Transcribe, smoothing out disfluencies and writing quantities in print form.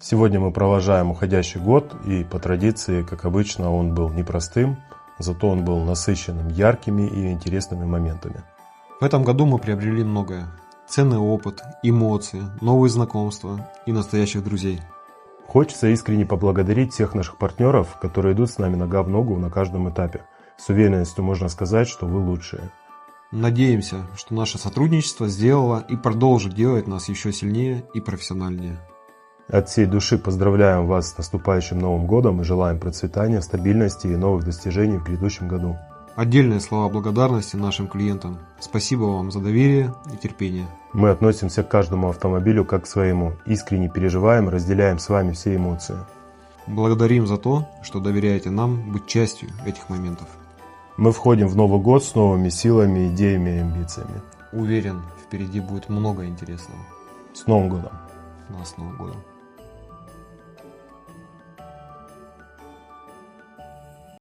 Сегодня мы провожаем уходящий год, и по традиции, как обычно, он был непростым, зато он был насыщенным яркими и интересными моментами. В этом году мы приобрели многое. Ценный опыт, эмоции, новые знакомства и настоящих друзей. Хочется искренне поблагодарить всех наших партнеров, которые идут с нами нога в ногу на каждом этапе. С уверенностью можно сказать, что вы лучшие. Надеемся, что наше сотрудничество сделало и продолжит делать нас еще сильнее и профессиональнее. От всей души поздравляем вас с наступающим Новым годом и желаем процветания, стабильности и новых достижений в грядущем году. Отдельные слова благодарности нашим клиентам. Спасибо вам за доверие и терпение. Мы относимся к каждому автомобилю как к своему, искренне переживаем и разделяем с вами все эмоции. Благодарим за то, что доверяете нам быть частью этих моментов. Мы входим в Новый год с новыми силами, идеями и амбициями. Уверен, впереди будет много интересного. С Новым годом! С Новым годом!